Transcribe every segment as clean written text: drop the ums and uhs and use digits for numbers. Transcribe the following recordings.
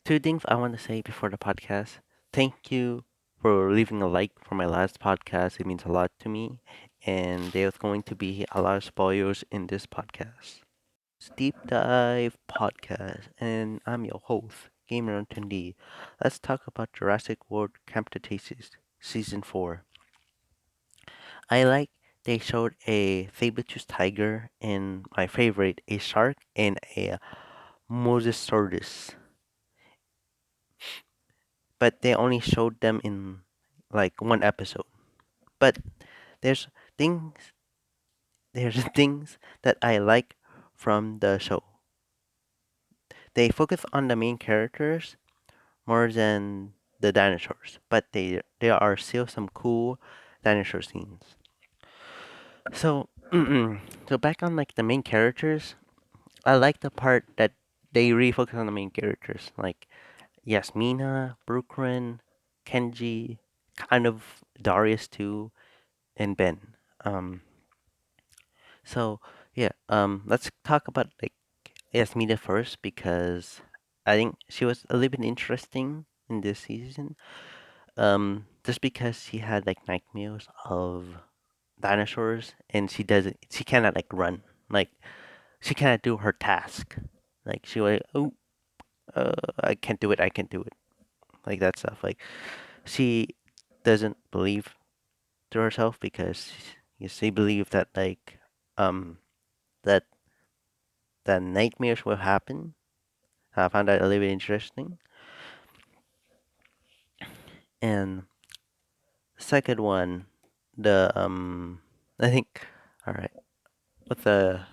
Two things I want to say before the podcast. Thank you for leaving a like for my last podcast. It means a lot to me. And there's going to be a lot of spoilers in this podcast. It's Deep Dive Podcast, and I'm your host, Gamer D. Let's talk about Jurassic World Camp Cretaceous Season 4. I like they showed a saber-toothed tiger and my favorite, a shark and a mosasaurus, but they only showed them in like one episode. But there's things there's things that I like from the show. They focus on the main characters more than the dinosaurs, but there are still some cool dinosaur scenes. So so back on like the main characters, I like the part that they really focus on the main characters. Like yes, Mina, Brooklyn, Kenji, kind of Darius too, and Ben. Um, so yeah, let's talk about like Yasmina first because I think she was a little bit interesting in this season. Just because she had like nightmares of dinosaurs and she cannot like run, like she cannot do her task. Like she was, oh, I can't do it, I can't do it, like that stuff. Like she doesn't believe to herself because she believes that um that that nightmares will happen. I found that a little bit interesting. And second one, the I think, all right, with the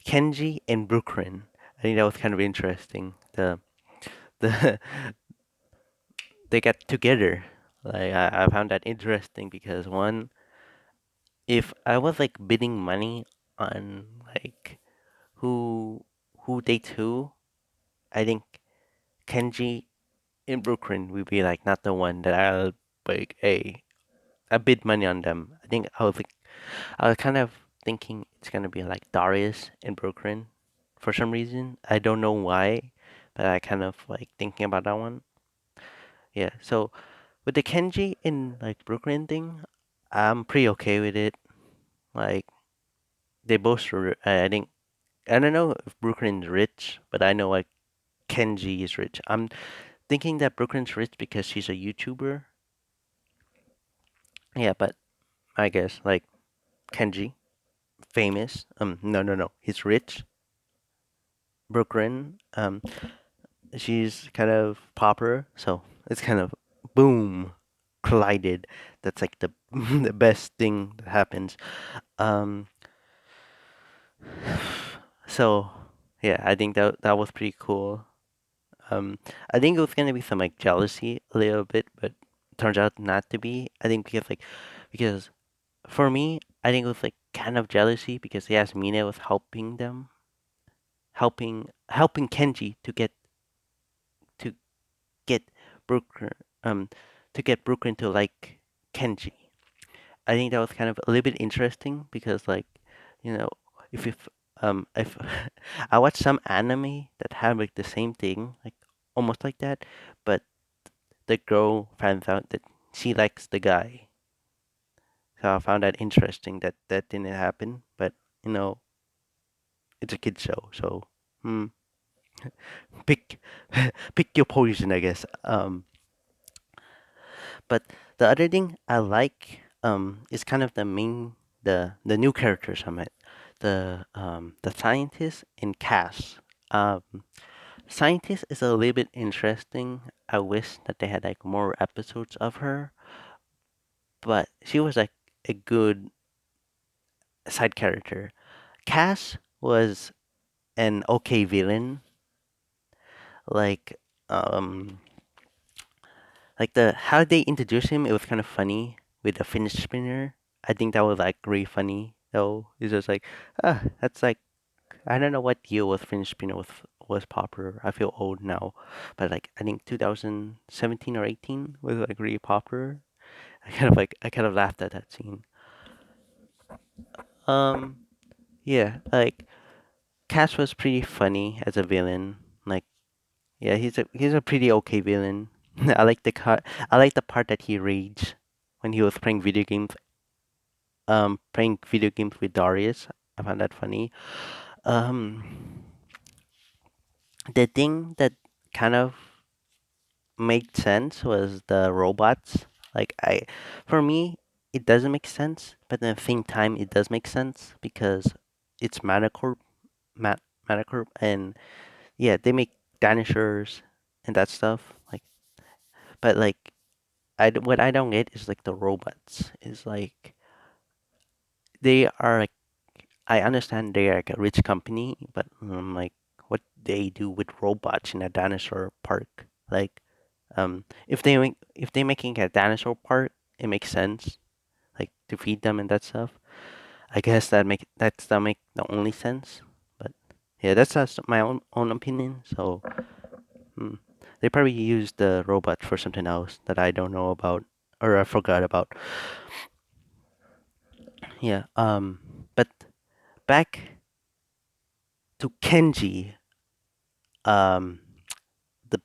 Kenji and Brooklyn. I think that was kind of interesting. The they got together. Like I found that interesting because one, if I was like bidding money on like who who dates who, I think Kenji and Brooklyn would be like not the one that I'll like I bid money on them. I was kind of thinking it's gonna be like Darius and Brooklyn for some reason. I don't know why, but I kind of like thinking about that one. Yeah. So with the Kenji and like Brooklyn thing, I'm pretty okay with it. Like they both, I think I don't know if Brooklyn's rich, but I know like Kenji is rich. I'm thinking that Brooklyn's rich because she's a YouTuber. Yeah, but I guess like Kenji, famous. No. He's rich. Brooklyn, she's kind of popular, so it's kind of boom, collided. That's like the the best thing that happens. Um, so yeah, I think that was pretty cool. I think it was gonna be some like jealousy a little bit, but turns out not to be. I think because for me, I think it was like kind of jealousy because yes, Mina was helping them, helping Kenji to get Brooklyn um to get Brooklyn to like Kenji. I think that was kind of a little bit interesting because like you know if I watched some anime that had like the same thing like almost like that, but the girl finds out that she likes the guy. So I found that interesting that that didn't happen, but you know it's a kid show, so hmm, pick pick your poison, I guess. But the other thing I like is kind of the new characters I met. The scientist and Cass. Um Scientist is a little bit interesting. I wish that they had like more episodes of her, but she was like a good side character. Cass was an okay villain. Like um like the how they introduced him, it was kind of funny with the finish spinner. I think that was like really funny though. It's just like, that's like I don't know what year was finish spinner was popular. I feel old now, but like I think 2017 or 18 was like really popular. I kind of laughed at that scene. Um, yeah, like Cass was pretty funny as a villain. Like Yeah, he's a pretty okay villain. I like I like the part that he raged when he was playing video games with Darius. I found that funny. Um, the thing that kind of made sense was the robots. Like for me, it doesn't make sense, but at the same time, it does make sense because it's Mat, Manacorp, and yeah, they make dinosaurs and that stuff. But like, what I don't get is like the robots. Is like they are like I understand they are like a rich company, but like what they do with robots in a dinosaur park. Like, if they making a dinosaur park, it makes sense. Like to feed them and that stuff. I guess that make the only sense. But yeah, that's just my own opinion. So hmm, they probably used the robot for something else that I don't know about or I forgot about. Yeah. But back to Kenji. Um, the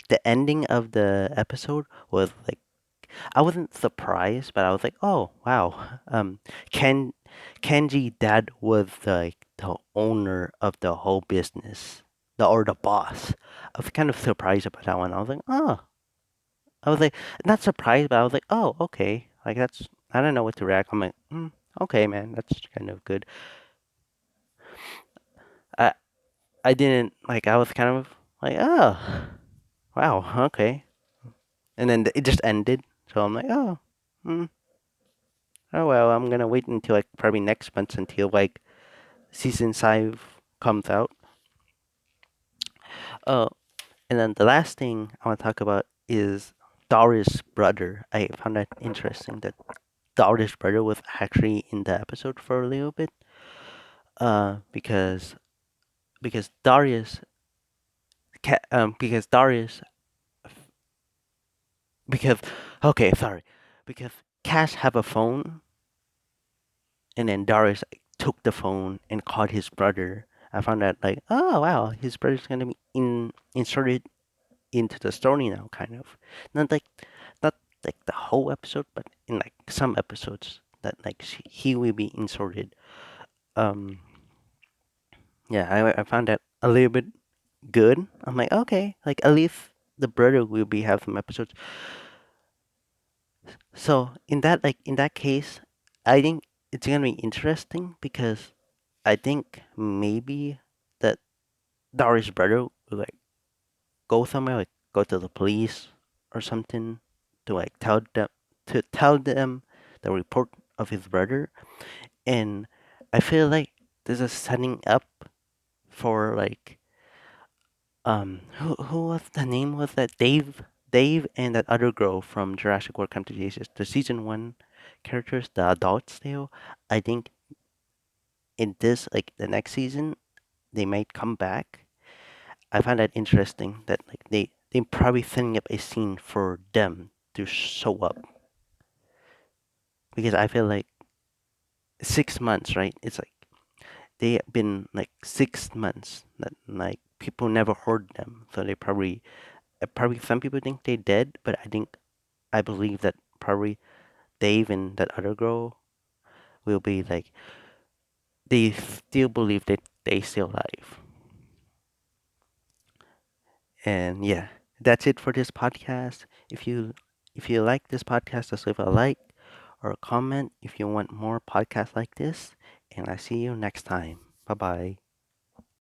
the ending of the episode was like I wasn't surprised, but I was like, oh wow. Ken Kenji dad was like the owner of the whole business, the boss. I was kind of surprised about that one. I was like, oh, I was like not surprised, but I was like, oh, okay. Like that's I don't know what to react. I'm like, okay, man, that's kind of good. I I didn't like. I was kind of like, oh, wow, okay. And then it just ended. So I'm like, oh, mm, oh well. I'm gonna wait until like probably next month until like season 5 comes out. Oh, and then the last thing I want to talk about is Doris' brother. I found that interesting that Doris' brother was actually in the episode for a little bit. Because Darius, because Darius, because okay, sorry, because Cash have a phone, and then Darius like, took the phone and called his brother. I found that like, oh wow, his brother's gonna be inserted into the story now, kind of. Not like not like the whole episode, but in like some episodes that like he will be inserted. Um, yeah, I found that a little bit good. I'm like, okay, like at least the brother will be have some episodes. So in that case, I think it's gonna be interesting because I think maybe that Darius' brother will like go somewhere, like go to the police or something to like tell them the report of his brother. And I feel like this is setting up for like who was the name was that Dave and that other girl from Jurassic World Camp Cretaceous, the season 1 characters, the adults still. I think in this like the next season they might come back. I find that interesting that like they probably setting up a scene for them to show up because I feel like 6 months, right? It's like they have been like 6 months that like people never heard them, so they probably some people think they dead, but I believe that probably Dave and that other girl will be like they still believe that they still alive. And yeah, that's it for this podcast. If you like this podcast, just leave a like or a comment if you want more podcasts like this. And I see you next time. Bye bye.